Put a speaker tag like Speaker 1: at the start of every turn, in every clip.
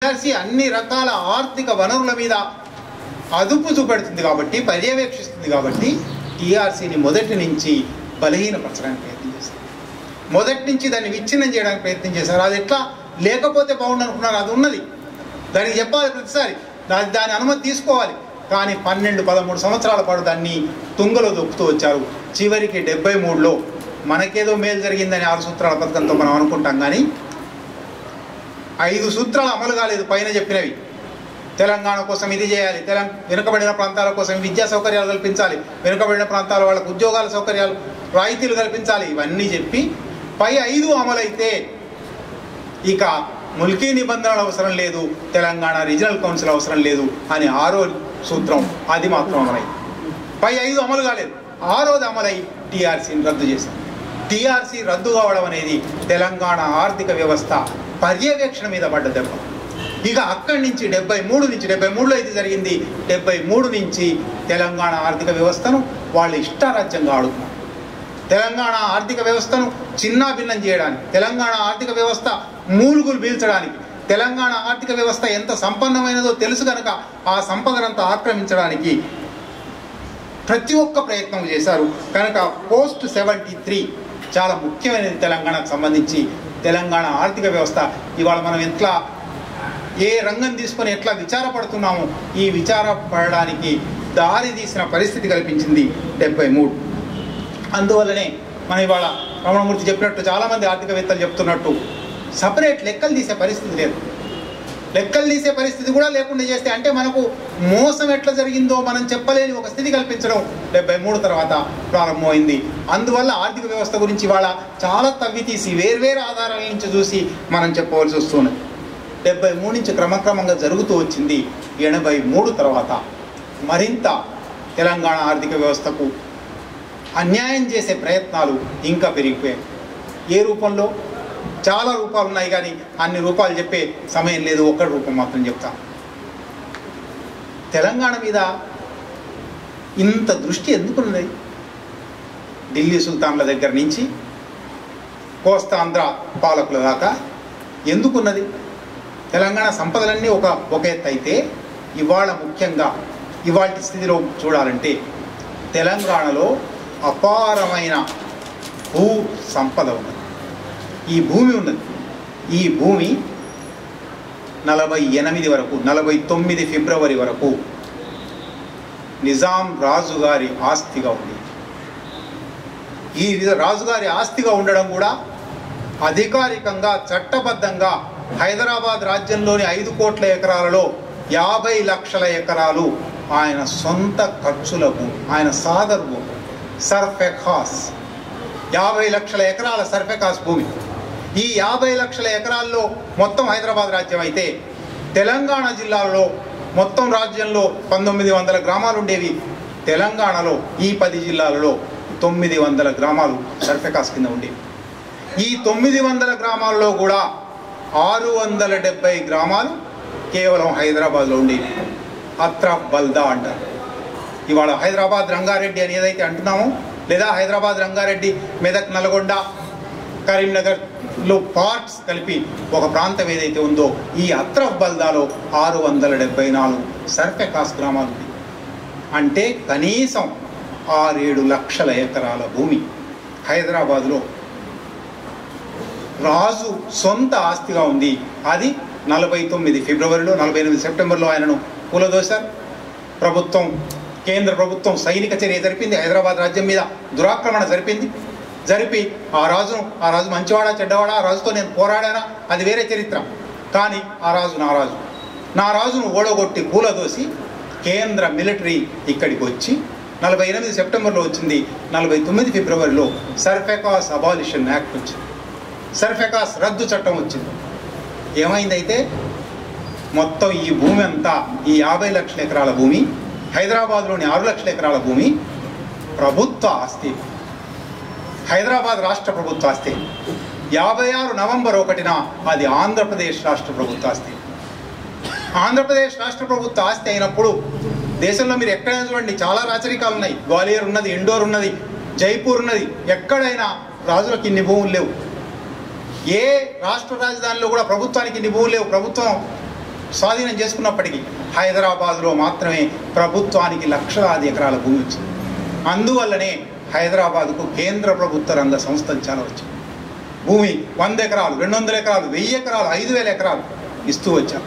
Speaker 1: TRC అన్ని రకాల ఆర్థిక వనరుల మీద అదుపు చూపెడుతుంది కాబట్టి, పర్యవేక్షిస్తుంది కాబట్టి టీఆర్సీని మొదటి నుంచి బలహీనపరచడానికి ప్రయత్నం చేశారు. మొదటి నుంచి దాన్ని విచ్ఛిన్నం చేయడానికి ప్రయత్నం చేశారు. అది ఎట్లా లేకపోతే బాగుండు అనుకున్నారు, అది ఉన్నది, దానికి చెప్పాలి ప్రతిసారి, దాని అనుమతి తీసుకోవాలి. కానీ 12-13 సంవత్సరాల పాటు దాన్ని తుంగలో దొక్కుతూ వచ్చారు. చివరికి 73లో మనకేదో మేలు జరిగిందని 6 సూత్రాల పథకంతో మనం అనుకుంటాం, కానీ 5 సూత్రాలు అమలు కాలేదు. పైన చెప్పినవి తెలంగాణ కోసం ఇది చేయాలి, వెనుకబడిన ప్రాంతాల కోసం విద్యా సౌకర్యాలు కల్పించాలి, వెనుకబడిన ప్రాంతాల వాళ్ళకు ఉద్యోగాల సౌకర్యాలు రాయితీలు కల్పించాలి, ఇవన్నీ చెప్పి పై 5 అమలైతే ఇక ముల్కీ నిబంధనలు అవసరం లేదు, తెలంగాణ రీజనల్ కౌన్సిల్ అవసరం లేదు అని 6వ సూత్రం అది మాత్రం అమలైంది. పై 5 అమలు కాలేదు. 6వది అమలై టీఆర్సీని రద్దు చేశారు. టీఆర్సీ రద్దు కావడం అనేది తెలంగాణ ఆర్థిక వ్యవస్థ పర్యవేక్షణ మీద పడ్డ దెబ్బ. ఇక అక్కడి నుంచి 73లో ఇది జరిగింది. 73 నుంచి తెలంగాణ ఆర్థిక వ్యవస్థను వాళ్ళు ఇష్టారాజ్యంగా ఆడుతున్నారు. తెలంగాణ ఆర్థిక వ్యవస్థను చిన్నాభిన్నం చేయడానికి, తెలంగాణ ఆర్థిక వ్యవస్థ మూలుగులు పీల్చడానికి, తెలంగాణ ఆర్థిక వ్యవస్థ ఎంత సంపన్నమైనదో తెలుసు కనుక ఆ సంపదనంతా ఆక్రమించడానికి ప్రతి ఒక్క ప్రయత్నం చేశారు. కనుక పోస్ట్ 73 చాలా ముఖ్యమైనది తెలంగాణకు సంబంధించి. తెలంగాణ ఆర్థిక వ్యవస్థ ఇవాళ మనం ఎట్లా ఏ రంగం తీసుకొని ఎట్లా విచారపడుతున్నామో ఈ విచారపడడానికి దారి తీసిన పరిస్థితి కల్పించింది 73. అందువల్లనే మనం ఇవాళ రమణమూర్తి చెప్పినట్టు, చాలామంది ఆర్థికవేత్తలు చెప్తున్నట్టు సపరేట్ లెక్కలు తీసే పరిస్థితి లేదు. లెక్కలు తీసే పరిస్థితి కూడా లేకుండా చేస్తే అంటే మనకు మోసం ఎట్లా జరిగిందో మనం చెప్పలేని ఒక స్థితి కల్పించడం 73 తర్వాత ప్రారంభమైంది. అందువల్ల ఆర్థిక వ్యవస్థ గురించి ఇవాళ చాలా తవ్వి తీసి వేర్వేరు ఆధారాల నుంచి చూసి మనం చెప్పవలసి వస్తున్నది. 73 నుంచి క్రమక్రమంగా జరుగుతూ వచ్చింది. 83 తర్వాత మరింత తెలంగాణ ఆర్థిక వ్యవస్థకు అన్యాయం చేసే ప్రయత్నాలు ఇంకా పెరిగిపోయాయి. ఏ రూపంలో? చాలా రూపాలు ఉన్నాయి, కానీ అన్ని రూపాలు చెప్పే సమయం లేదు. ఒక్క రూపం మాత్రం చెప్తాను. తెలంగాణ మీద ఇంత దృష్టి ఎందుకున్నది? ఢిల్లీ సుల్తాన్ల దగ్గర నుంచి కోస్తాంధ్ర పాలకుల దాకా ఎందుకున్నది? తెలంగాణ సంపదలన్నీ ఒక ఎత్తు అయితే ఇవాళ ముఖ్యంగా ఇవాళ స్థితిలో చూడాలంటే తెలంగాణలో అపారమైన భూ సంపద ఉన్నది. ఈ భూమి ఉన్నది. ఈ భూమి 48 వరకు, 49 ఫిబ్రవరి వరకు నిజాం రాజుగారి ఆస్తిగా ఉంది. ఈ రాజుగారి ఆస్తిగా ఉండడం కూడా అధికారికంగా చట్టబద్ధంగా హైదరాబాద్ రాజ్యంలోని 5 కోట్ల ఎకరాలలో 50 లక్షల ఎకరాలు ఆయన సొంత ఖర్చులకు, ఆయన సాదర్ భూమి, సర్ఫెఖాస్ 50 లక్షల ఎకరాల సర్ఫెఖాస్ భూమి. ఈ 50 లక్షల ఎకరాల్లో మొత్తం హైదరాబాద్ రాజ్యం అయితే తెలంగాణ జిల్లాలో మొత్తం రాజ్యంలో 1900 గ్రామాలు ఉండేవి. తెలంగాణలో ఈ 10 జిల్లాలలో 900 గ్రామాలు సర్ఫెఖాస్ కింద ఉండేవి. ఈ 900 గ్రామాల్లో కూడా 670 గ్రామాలు కేవలం హైదరాబాద్లో ఉండేవి. అత్రాఫ్ బల్దా అంటారు. ఇవాళ హైదరాబాద్ రంగారెడ్డి అని ఏదైతే అంటున్నామో, లేదా హైదరాబాద్ రంగారెడ్డి, మెదక్, నల్గొండ, కరీంనగర్లో పార్ట్స్ కలిపి ఒక ప్రాంతం ఏదైతే ఉందో, ఈ అత్రఫ్ బల్దాలో 674 సర్ఫెఖాస్ గ్రామాలు ఉంది. అంటే కనీసం 6-7 లక్షల ఎకరాల భూమి హైదరాబాద్లో రాజు సొంత ఆస్తిగా ఉంది. అది 49 ఫిబ్రవరిలో, 48 సెప్టెంబర్లో ఆయనను కూలదోశారు. ప్రభుత్వం, కేంద్ర ప్రభుత్వం సైనిక చర్య జరిపింది. హైదరాబాద్ రాజ్యం మీద దురాక్రమణ జరిపి ఆ రాజు మంచివాడా చెడ్డవాడా, ఆ రాజుతో నేను పోరాడానా, అది వేరే చరిత్ర. కానీ ఆ రాజు నా రాజును ఓడగొట్టి కూలదోసి కేంద్ర మిలిటరీ ఇక్కడికి వచ్చి 48 సెప్టెంబర్లో వచ్చింది. 49 ఫిబ్రవరిలో సర్ఫెఖాస్ అబాలిషన్ యాక్ట్ వచ్చింది. సర్ఫెఖాస్ రద్దు చట్టం వచ్చింది. ఏమైందైతే మొత్తం ఈ భూమి అంతా, ఈ 50 లక్షల ఎకరాల భూమి, హైదరాబాద్లోని 6 లక్షల ఎకరాల భూమి ప్రభుత్వ ఆస్తి, హైదరాబాద్ రాష్ట్ర ప్రభుత్వ ఆస్తి. 56 నవంబర్ 1న అది ఆంధ్రప్రదేశ్ రాష్ట్ర ప్రభుత్వ ఆస్తి. ఆంధ్రప్రదేశ్ రాష్ట్ర ప్రభుత్వ ఆస్తి అయినప్పుడు దేశంలో మీరు ఎక్కడైనా చూడండి చాలా రాచరికాలు ఉన్నాయి. గ్వాలియర్ ఉన్నది, ఇండోర్ ఉన్నది, జైపూర్ ఉన్నది. ఎక్కడైనా రాజులకు ఇన్ని భూములు లేవు. ఏ రాష్ట్ర రాజధానిలో కూడా ప్రభుత్వానికి ఇన్ని భూములు లేవు. ప్రభుత్వం స్వాధీనం చేసుకున్నప్పటికీ హైదరాబాద్లో మాత్రమే ప్రభుత్వానికి లక్షలాది ఎకరాల భూమి వచ్చింది. అందువల్లనే హైదరాబాద్కు కేంద్ర ప్రభుత్వ రంగ సంస్థలు చాలా వచ్చాయి. భూమి 100 ఎకరాలు, 200 ఎకరాలు, 1000 ఎకరాలు, 5000 ఎకరాలు ఇస్తూ వచ్చాం.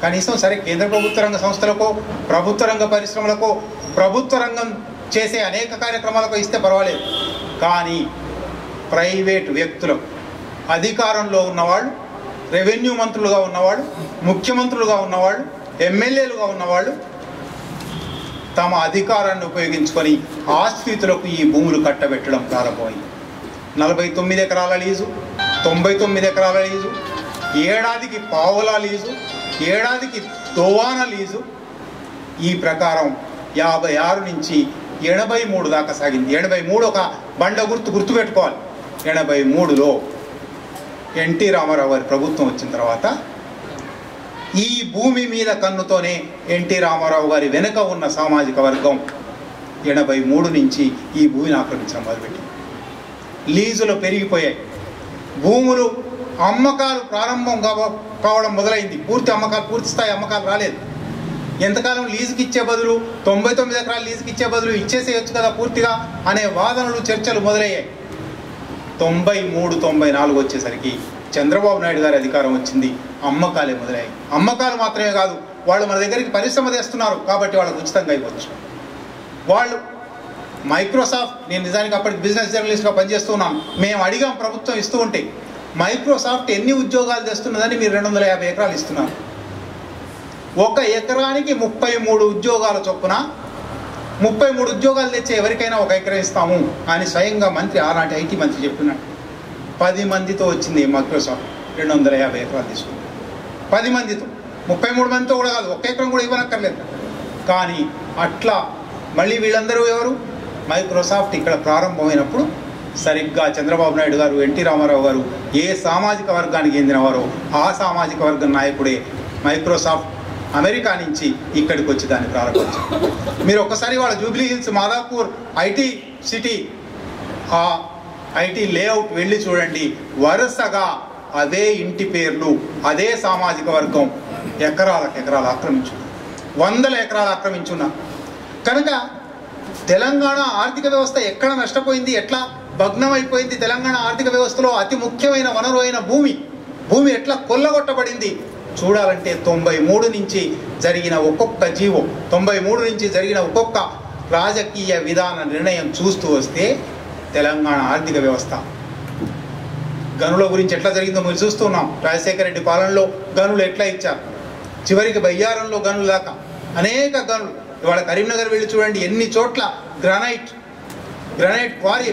Speaker 1: కనీసం సరే కేంద్ర ప్రభుత్వ రంగ సంస్థలకో, ప్రభుత్వ రంగ పరిశ్రమలకో, ప్రభుత్వ రంగం చేసే అనేక కార్యక్రమాలకు ఇస్తే పర్వాలేదు. కానీ ప్రైవేటు వ్యక్తులకు, అధికారంలో ఉన్నవాళ్ళు, రెవెన్యూ మంత్రులుగా ఉన్నవాళ్ళు, ముఖ్యమంత్రులుగా ఉన్నవాళ్ళు, ఎమ్మెల్యేలుగా ఉన్నవాళ్ళు తమ అధికారాన్ని ఉపయోగించుకొని ఆశ్రితులకు ఈ భూములు కట్టబెట్టడం ప్రారంభమైంది. 49 ఎకరాల లీజు, 99 ఎకరాల లీజు, ఏడాదికి పావులా లీజు, ఏడాదికి దోవాన లీజు. ఈ ప్రకారం 56 నుంచి 83 దాకా సాగింది. 83 ఒక బండ గుర్తుపెట్టుకోవాలి. 83లో ఎన్టీ రామారావు గారి ప్రభుత్వం వచ్చిన తర్వాత ఈ భూమి మీద కన్నుతోనే ఎన్టీ రామారావు గారి వెనుక ఉన్న సామాజిక వర్గం 83 నుంచి ఈ భూమిని ఆక్రమించడం మొదలుపెట్టింది. లీజులు పెరిగిపోయాయి. భూములు అమ్మకాలు ప్రారంభం కావడం మొదలైంది. పూర్తి స్థాయి అమ్మకాలు రాలేదు. ఎంతకాలం లీజుకి ఇచ్చే బదులు 99 ఎకరాలు లీజుకి ఇచ్చే బదులు ఇచ్చేసేయచ్చు కదా పూర్తిగా అనే వాదనలు, చర్చలు మొదలయ్యాయి. 93, 94 వచ్చేసరికి చంద్రబాబు నాయుడు గారి అధికారం వచ్చింది. అమ్మకాలే మొదలయ్యాయి. అమ్మకాలు మాత్రమే కాదు, వాళ్ళు మన దగ్గరికి పరిశ్రమ తెస్తున్నారు కాబట్టి వాళ్ళకు ఉచితంగా ఇవ్వచ్చు. వాళ్ళు మైక్రోసాఫ్ట్, నేను నిజానికి అప్పటికి బిజినెస్ జర్నలిస్ట్గా పనిచేస్తున్నాను, మేము అడిగాం ప్రభుత్వం ఇస్తూ ఉంటే, మైక్రోసాఫ్ట్ ఎన్ని ఉద్యోగాలు తెస్తున్నదని మీరు 250 ఎకరాలు ఇస్తున్నారు. ఒక ఎకరానికి 33 ఉద్యోగాల చొప్పున 33 ఉద్యోగాలు తెచ్చే ఎవరికైనా ఒక ఎకరం ఇస్తాము అని స్వయంగా మంత్రి, ఆనాటి ఐటీ మంత్రి చెప్పినాడు. 10 మందితో వచ్చింది మైక్రోసాఫ్ట్. 250 ఎకరాలు తీసుకుంది 10 మందితో. 33 మందితో కూడా కాదు, ఒక ఎకరం కూడా ఇవ్వనక్కర్లేదు. కానీ అట్లా మళ్ళీ వీళ్ళందరూ ఎవరు? మైక్రోసాఫ్ట్ ఇక్కడ ప్రారంభమైనప్పుడు సరిగ్గా చంద్రబాబు నాయుడు గారు, ఎన్టీ రామారావు గారు ఏ సామాజిక వర్గానికి చెందినవారో ఆ సామాజిక వర్గం నాయకుడే మైక్రోసాఫ్ట్ అమెరికా నుంచి ఇక్కడికి వచ్చి దాన్ని ప్రారంభించారు. మీరు ఒక్కసారి వాళ్ళ Jubilee hills, Madhapur IT city, ఆ ఐటీ లేఅవుట్ వెళ్ళి చూడండి. వరుసగా అదే ఇంటి పేర్లు, అదే సామాజిక వర్గం ఎకరాలు ఆక్రమించున్నారు. 100 ఎకరాలు ఆక్రమించున్నారు. కనుక తెలంగాణ ఆర్థిక వ్యవస్థ ఎక్కడ నష్టపోయింది, ఎట్లా భగ్నమైపోయింది? తెలంగాణ ఆర్థిక వ్యవస్థలో అతి ముఖ్యమైన వనరు అయిన భూమి ఎట్లా కొల్లగొట్టబడింది చూడాలంటే 93 నుంచి జరిగిన ఒక్కొక్క జీవో, 93 నుంచి జరిగిన ఒక్కొక్క రాజకీయ విధాన నిర్ణయం చూస్తూ వస్తే తెలంగాణ ఆర్థిక వ్యవస్థ గనుల గురించి ఎట్లా జరిగిందో మీరు చూస్తున్నాం. రాజశేఖర రెడ్డి పాలనలో గనులు ఎట్లా ఇచ్చారు, చివరికి బయ్యారంలో గనులు దాకా అనేక గనులు. ఇవాళ కరీంనగర్ వెళ్ళి చూడండి, ఎన్ని చోట్ల గ్రానైట్ క్వారీ.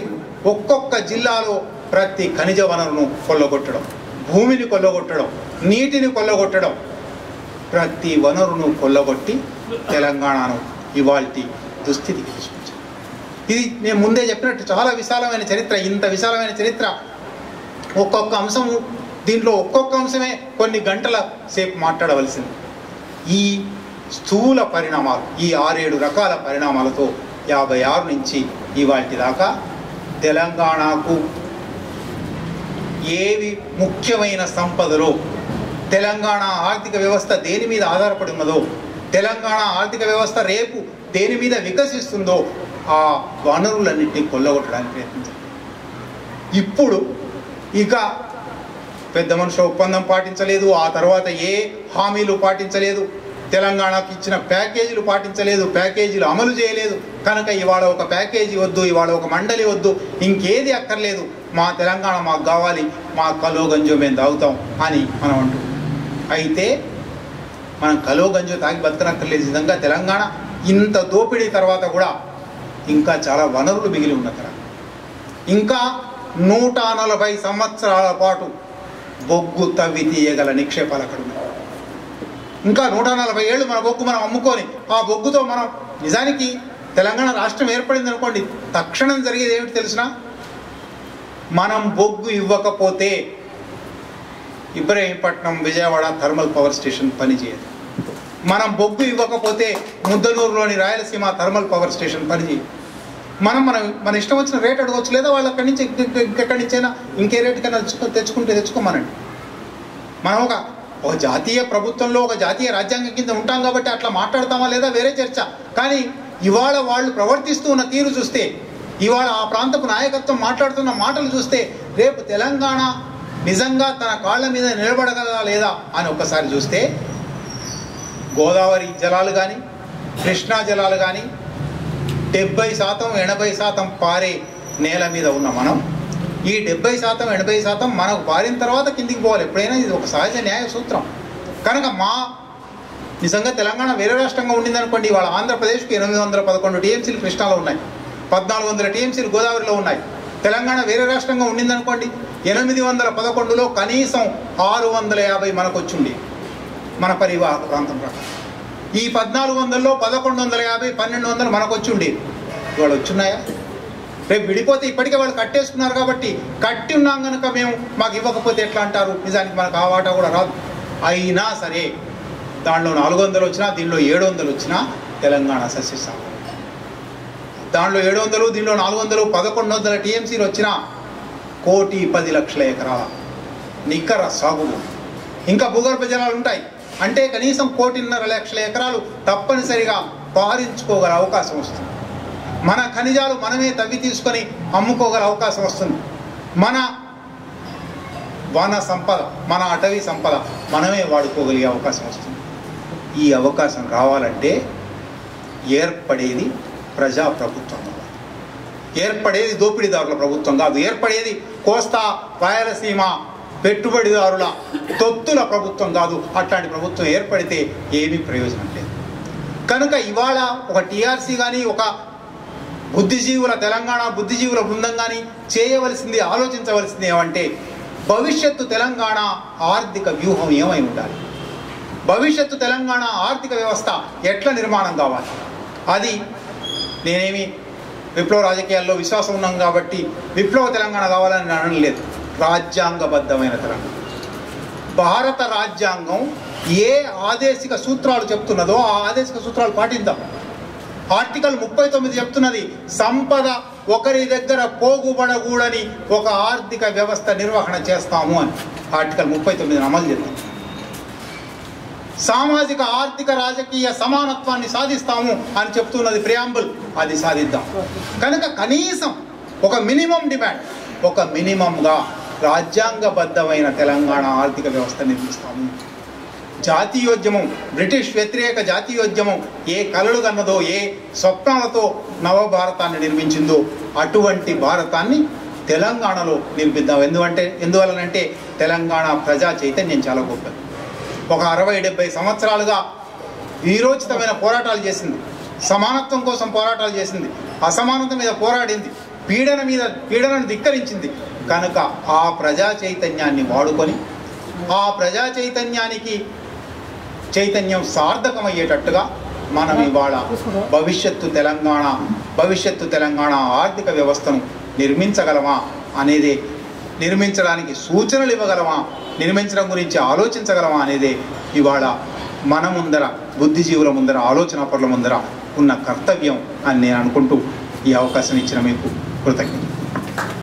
Speaker 1: ఒక్కొక్క జిల్లాలో ప్రతి ఖనిజ వనరును కొల్లగొట్టడం, భూమిని కొల్లగొట్టడం, నీటిని కొల్లగొట్టడం, ప్రతి వనరును కొల్లగొట్టి తెలంగాణను ఇవాల్టి దుస్థితికి తీసుకొచ్చారు. ఇది నేను ముందే చెప్పినట్టు చాలా విశాలమైన చరిత్ర. ఇంత విశాలమైన చరిత్ర, ఒక్కొక్క అంశము, దీంట్లో ఒక్కొక్క అంశమే కొన్ని గంటల సేపు మాట్లాడవలసింది. ఈ స్థూల పరిణామాలు, ఈ 6-7 రకాల పరిణామాలతో 56 నుంచి ఇవాటి దాకా తెలంగాణకు ఏవి ముఖ్యమైన సంపదలో, తెలంగాణ ఆర్థిక వ్యవస్థ దేని మీద ఆధారపడి ఉన్నదో, తెలంగాణ ఆర్థిక వ్యవస్థ రేపు దేని మీద వికసిస్తుందో ఆ వనరులన్నింటినీ కొల్లగొట్టడానికి ప్రయత్నించారు. ఇప్పుడు ఇక పెద్ద మనుషుల ఒప్పందం పాటించలేదు, ఆ తర్వాత ఏ హామీలు పాటించలేదు, తెలంగాణకు ఇచ్చిన ప్యాకేజీలు పాటించలేదు, ప్యాకేజీలు అమలు చేయలేదు. కనుక ఇవాళ ఒక ప్యాకేజీ వద్దు, ఇవాళ ఒక మండలి వద్దు, ఇంకేది అక్కర్లేదు, మా తెలంగాణ మాకు కావాలి, మా కలో గంజో మేము తాగుతాం అని మనం అంటూ. అయితే మనం కలో గంజో తాగి బతకనక్కర్లేదు. నిజంగా తెలంగాణ ఇంత దోపిడీ తర్వాత కూడా ఇంకా చాలా వనరులు మిగిలి ఉన్న తర, ఇంకా 140 సంవత్సరాల పాటు బొగ్గు తవ్వి తీయగల నిక్షేపాలు అక్కడ ఉన్నాయి. ఇంకా 140 ఏళ్ళు మన బొగ్గు మనం అమ్ముకొని ఆ బొగ్గుతో మనం, నిజానికి తెలంగాణ రాష్ట్రం ఏర్పడింది అనుకోండి, తక్షణం జరిగేది ఏమిటి తెలిసిన? మనం బొగ్గు ఇవ్వకపోతే Ibrahimpatnam, Vijayawada thermal power station పనిచేయదు. మనం బొగ్గు ఇవ్వకపోతే ముద్దనూరులోని రాయలసీమ థర్మల్ పవర్ స్టేషన్ పనిచేయదు. మన ఇష్టం వచ్చిన రేట్ అడగవచ్చు, లేదా వాళ్ళు అక్కడి నుంచి ఎక్కడి నుంచైనా ఇంకే రేటు కన్నా తెచ్చుకోమనండి. మనం ఒక ఒక జాతీయ ప్రభుత్వంలో ఒక జాతీయ రాజ్యాంగం కింద ఉంటాం కాబట్టి అట్లా మాట్లాడతామా లేదా వేరే చర్చ. కానీ ఇవాళ వాళ్ళు ప్రవర్తిస్తూ ఉన్న తీరు చూస్తే, ఇవాళ ఆ ప్రాంతపు నాయకత్వం మాట్లాడుతున్న మాటలు చూస్తే, రేపు తెలంగాణ నిజంగా తన కాళ్ళ మీద నిలబడగలదా లేదా అని ఒక్కసారి చూస్తే, గోదావరి జలాలు కానీ కృష్ణా జలాలు కానీ 70% 80% పారే నేల మీద ఉన్న మనం, ఈ 70% 80% మనకు పారిన తర్వాత కిందికి పోవాలి ఎప్పుడైనా. ఇది ఒక సహజ న్యాయ సూత్రం. కనుక నిజంగా తెలంగాణ వేరే రాష్ట్రంగా ఉండిందనుకోండి, ఇవాళ ఆంధ్రప్రదేశ్కి 811 టీఎంసీలు కృష్ణాలో ఉన్నాయి, 1400 టీఎంసీలు గోదావరిలో ఉన్నాయి. తెలంగాణ వేరే రాష్ట్రంగా ఉండిందనుకోండి, 811లో కనీసం 650 మనకు వచ్చుండి మన పరివాహక ప్రాంతం ప్రకారం. ఈ 1400లో 1150 1200 మనకు వచ్చుండి. ఇవాళ వచ్చున్నాయా? రేపు విడిపోతే ఇప్పటికే వాళ్ళు కట్టేసుకున్నారు కాబట్టి, కట్టి ఉన్నాం కనుక మేము మాకు ఇవ్వకపోతే ఎట్లా అంటారు? నిజానికి మనకు ఆ వాటా కూడా రాదు. అయినా సరే దాంట్లో 400 వచ్చినా దీనిలో 700 వచ్చినా తెలంగాణ సస్యశాలం. దాంట్లో 700 దీనిలో 400 1100 టీఎంసీలు వచ్చినా 1,10,00,000 ఎకరాల నికర సాగు. ఇంకా భూగర్భ జలాలు ఉంటాయి అంటే కనీసం 1,50,00,000 ఎకరాలు తప్పనిసరిగా పారించుకోగల అవకాశం వస్తుంది. మన ఖనిజాలు మనమే తవ్వి తీసుకొని అమ్ముకోగల అవకాశం వస్తుంది. మన వన సంపద, మన అటవీ సంపద మనమే వాడుకోగలిగే అవకాశం వస్తుంది. ఈ అవకాశం రావాలంటే ఏర్పడేది ప్రజాప్రభుత్వం కాదు, ఏర్పడేది దోపిడీదారుల ప్రభుత్వం కాదు, ఏర్పడేది కోస్తా రాయలసీమ పెట్టుబడిదారుల తొత్తుల ప్రభుత్వం కాదు. అట్లాంటి ప్రభుత్వం ఏర్పడితే ఏమీ ప్రయోజనం లేదు. కనుక ఇవాళ ఒక టీఆర్సీ కానీ, ఒక బుద్ధిజీవుల తెలంగాణ బుద్ధిజీవుల బృందం కానీ చేయవలసింది, ఆలోచించవలసింది ఏమంటే, భవిష్యత్తు తెలంగాణ ఆర్థిక వ్యూహం ఏమై ఉండాలి, భవిష్యత్తు తెలంగాణ ఆర్థిక వ్యవస్థ ఎట్లా నిర్మాణం కావాలి. అది నేనేమి విప్లవ రాజకీయాల్లో విశ్వాసం ఉన్నాం కాబట్టి విప్లవ తెలంగాణ కావాలని నేను అనడం లేదు. రాజ్యాంగబద్ధమైన తెలంగాణ, భారత రాజ్యాంగం ఏ ఆదేశిక సూత్రాలు చెప్తున్నదో ఆ ఆదేశిక సూత్రాలు పాటిద్దాం. ఆర్టికల్ 39 చెప్తున్నది, సంపద ఒకరి దగ్గర పోగుబడకూడని ఒక ఆర్థిక వ్యవస్థ నిర్వహణ చేస్తాము అని. ఆర్టికల్ 39 అమలు చేద్దాం. సామాజిక ఆర్థిక రాజకీయ సమానత్వాన్ని సాధిస్తాము అని చెప్తున్నది ప్రియాంబుల్, అది సాధిద్దాం. కనుక కనీసం ఒక మినిమం డిమాండ్, ఒక మినిమంగా రాజ్యాంగబద్ధమైన తెలంగాణ ఆర్థిక వ్యవస్థ నిర్మిస్తాము. జాతీయోద్యమం, బ్రిటిష్ వ్యతిరేక జాతీయోద్యమం ఏ కలలు కన్నదో, ఏ స్వప్నాలతో నవభారతాన్ని నిర్మించిందో అటువంటి భారతాన్ని తెలంగాణలో నిర్మిద్దాం. ఎందువలనంటే తెలంగాణ ప్రజా చైతన్యం చాలా గొప్పది. ఒక 60-70 సంవత్సరాలుగా వీరోచితమైన పోరాటాలు చేసింది, సమానత్వం కోసం పోరాటాలు చేసింది, అసమానత మీద పోరాడింది, పీడనను ధిక్కరించింది. కనుక ఆ ప్రజా చైతన్యాన్ని వాడుకొని, ఆ ప్రజా చైతన్యం సార్థకమయ్యేటట్టుగా మనం ఇవాళ భవిష్యత్తు తెలంగాణ ఆర్థిక వ్యవస్థను నిర్మించగలమా అనేదే, నిర్మించడానికి సూచనలు ఇవ్వగలమా, నిర్మించడం గురించి ఆలోచించగలమా అనేదే ఇవాళ మన ముందర, బుద్ధిజీవుల ముందర, ఆలోచన పరుల ముందర ఉన్న కర్తవ్యం అని నేను అనుకుంటూ ఈ అవకాశం ఇచ్చిన మీకు కృతజ్ఞత.